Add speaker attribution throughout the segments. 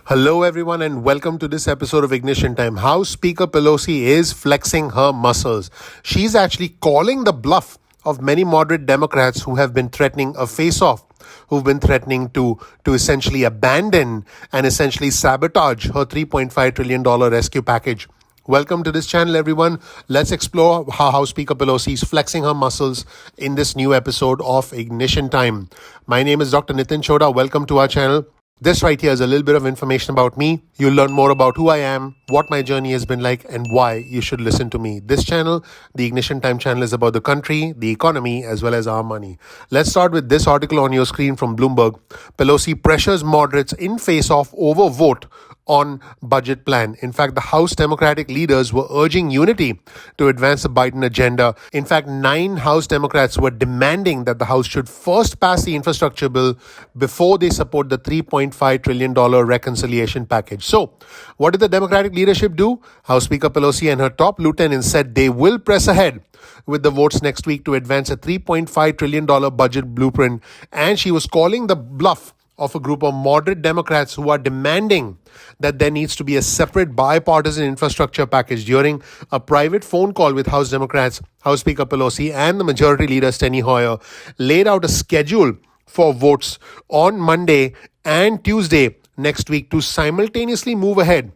Speaker 1: Hello, everyone, and welcome to this episode of Ignition Time. House Speaker Pelosi is flexing her muscles. She's actually calling the bluff of many moderate Democrats who have been threatening a face-off, who've been threatening to essentially abandon and essentially sabotage her $3.5 trillion rescue package. Welcome to this channel, everyone. Let's explore how House Speaker Pelosi is flexing her muscles in this new episode of Ignition Time. My name is Dr. Nitin Chhoda. Welcome to our channel. This right here is a little bit of information about me. You'll learn more about who I am, what my journey has been like, and why you should listen to me. This channel, the Ignition Time channel, is about the country, the economy, as well as our money. Let's start with this article on your screen from Bloomberg. Pelosi pressures moderates in face-off over vote on budget plan. In fact, the House Democratic leaders were urging unity to advance the Biden agenda. In fact, 9 House Democrats were demanding that the House should first pass the infrastructure bill before they support the $3.5 trillion reconciliation package. So, what did the Democratic leadership do? House Speaker Pelosi and her top lieutenants said they will press ahead with the votes next week to advance a $3.5 trillion budget blueprint. And she was calling the bluff of a group of moderate Democrats who are demanding that there needs to be a separate bipartisan infrastructure package. During a private phone call with House Democrats, House Speaker Pelosi and the Majority Leader Steny Hoyer laid out a schedule for votes on Monday and Tuesday next week to simultaneously move ahead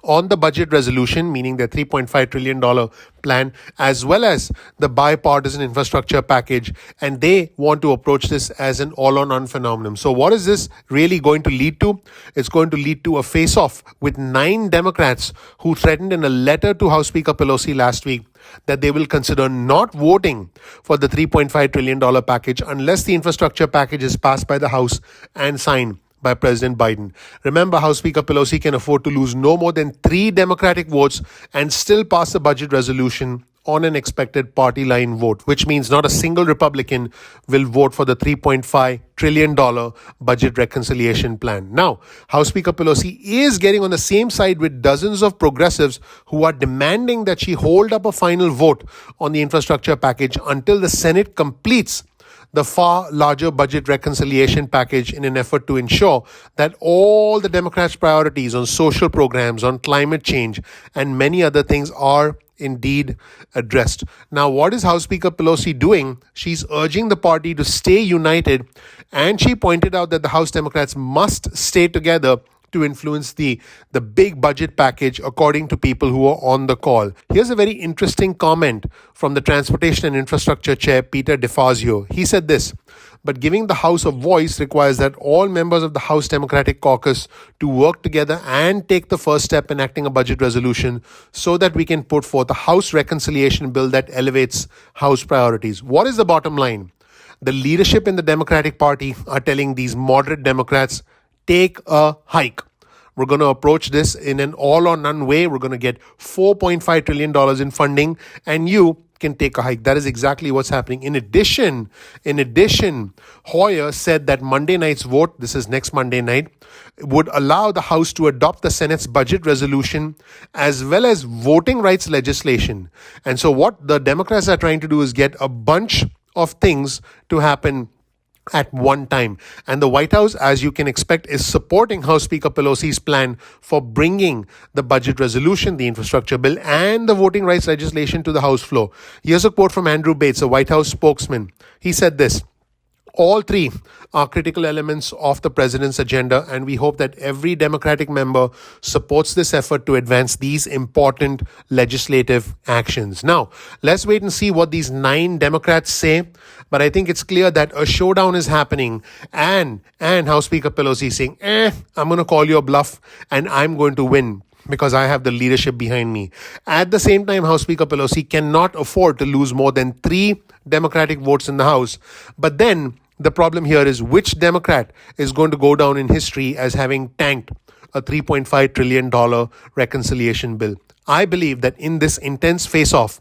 Speaker 1: on the budget resolution, meaning the $3.5 trillion plan, as well as the bipartisan infrastructure package. And they want to approach this as an all-or-none phenomenon. So what is this really going to lead to? It's going to lead to a face-off with 9 Democrats who threatened in a letter to House Speaker Pelosi last week that they will consider not voting for the $3.5 trillion package unless the infrastructure package is passed by the House and signed by President Biden. Remember, House Speaker Pelosi can afford to lose no more than 3 Democratic votes and still pass a budget resolution on an expected party line vote, which means not a single Republican will vote for the $3.5 trillion budget reconciliation plan. Now, House Speaker Pelosi is getting on the same side with dozens of progressives who are demanding that she hold up a final vote on the infrastructure package until the Senate completes the far larger budget reconciliation package in an effort to ensure that all the Democrats' priorities on social programs, on climate change, and many other things are indeed addressed. Now, what is House Speaker Pelosi doing? She's urging the party to stay united, and she pointed out that the House Democrats must stay together to influence the big budget package, according to people who are on the call. Here's a very interesting comment from the Transportation and Infrastructure Chair, Peter DeFazio. He said this: but giving the House a voice requires that all members of the House Democratic Caucus to work together and take the first step in enacting a budget resolution so that we can put forth a House reconciliation bill that elevates House priorities. What is the bottom line? The leadership in the Democratic Party are telling these moderate Democrats, take a hike. We're going to approach this in an all-or-none way. We're going to get $4.5 trillion in funding, and you can take a hike. That is exactly what's happening. In addition, Hoyer said that Monday night's vote, this is next Monday night, would allow the House to adopt the Senate's budget resolution as well as voting rights legislation. And so what the Democrats are trying to do is get a bunch of things to happen at one time. And the White House, as you can expect, is supporting House Speaker Pelosi's plan for bringing the budget resolution, the infrastructure bill, and the voting rights legislation to the House floor. Here's a quote from Andrew Bates, a White House spokesman. He said this: all 3 are critical elements of the president's agenda, and we hope that every Democratic member supports this effort to advance these important legislative actions. Now, let's wait and see what these 9 Democrats say, but I think it's clear that a showdown is happening, and House Speaker Pelosi is saying, I'm going to call your bluff, and I'm going to win because I have the leadership behind me. At the same time, House Speaker Pelosi cannot afford to lose more than 3 Democratic votes in the House. But then the problem here is which Democrat is going to go down in history as having tanked a $3.5 trillion reconciliation bill. I believe that in this intense face-off,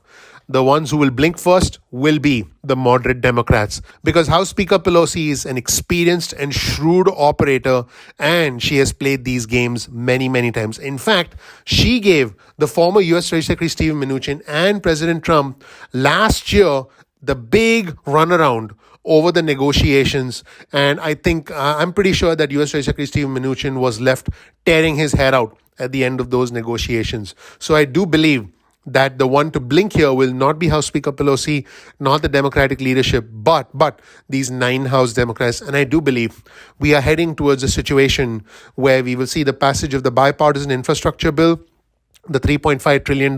Speaker 1: the ones who will blink first will be the moderate Democrats, because House Speaker Pelosi is an experienced and shrewd operator, and she has played these games many, many times. In fact, she gave the former U.S. Treasury Secretary Steven Mnuchin and President Trump last year the big runaround over the negotiations. And I think, I'm pretty sure that US Treasury Secretary Steve Mnuchin was left tearing his hair out at the end of those negotiations. So I do believe that the one to blink here will not be House Speaker Pelosi, not the Democratic leadership, but these 9 House Democrats. And I do believe we are heading towards a situation where we will see the passage of the bipartisan infrastructure bill, the $3.5 trillion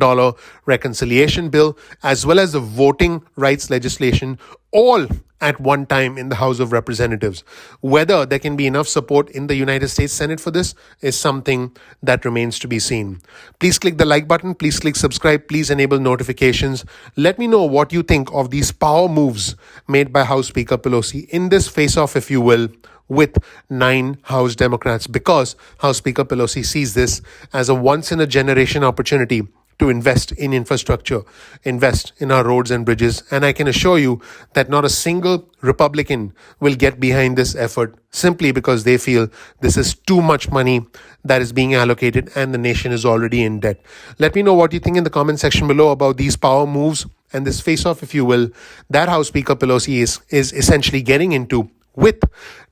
Speaker 1: reconciliation bill, as well as the voting rights legislation, all at one time in the House of Representatives. Whether there can be enough support in the United States Senate for this is something that remains to be seen. Please click the like button. Please click subscribe. Please enable notifications. Let me know what you think of these power moves made by House Speaker Pelosi in this face-off, if you will, with 9 House Democrats, because House Speaker Pelosi sees this as a once-in-a-generation opportunity to invest in infrastructure, invest in our roads and bridges. And I can assure you that not a single Republican will get behind this effort simply because they feel this is too much money that is being allocated and the nation is already in debt. Let me know what you think in the comment section below about these power moves and this face-off, if you will, that House Speaker Pelosi is essentially getting into with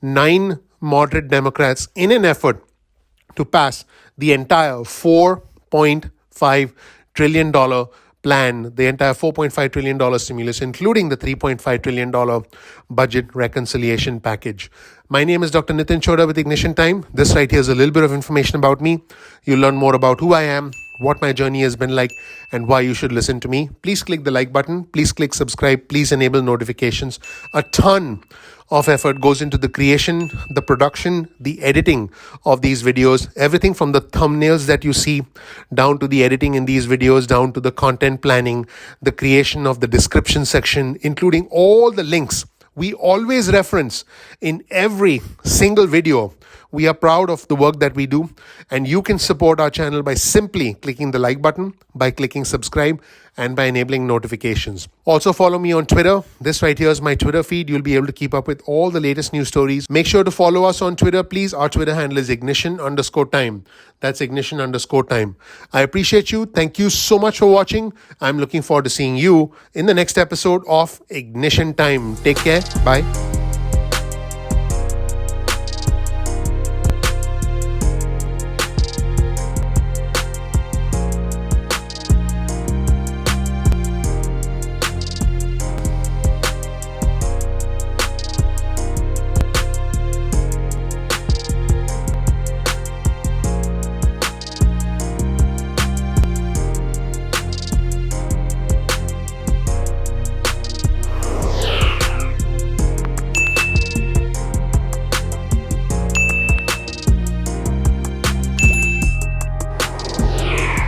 Speaker 1: 9 moderate Democrats in an effort to pass the entire $4.5 trillion plan, the entire $4.5 trillion stimulus, including the $3.5 trillion budget reconciliation package. My name is Dr. Nitin Chhoda with Ignition Time. This right here is a little bit of information about me. You'll learn more about who I am, what my journey has been like, and why you should listen to me. Please click the like button. Please click subscribe. Please enable notifications. A ton of effort goes into the creation, the production, the editing of these videos. Everything from the thumbnails that you see down to the editing in these videos, down to the content planning, the creation of the description section, including all the links we always reference in every single video. We are proud of the work that we do, and you can support our channel by simply clicking the like button, by clicking subscribe, and by enabling notifications. Also follow me on Twitter. This right here is my Twitter feed. You'll be able to keep up with all the latest news stories. Make sure to follow us on Twitter, please. Our Twitter handle is ignition_time. That's ignition_time. I appreciate you. Thank you so much for watching. I'm looking forward to seeing you in the next episode of Ignition Time. Take care. Bye.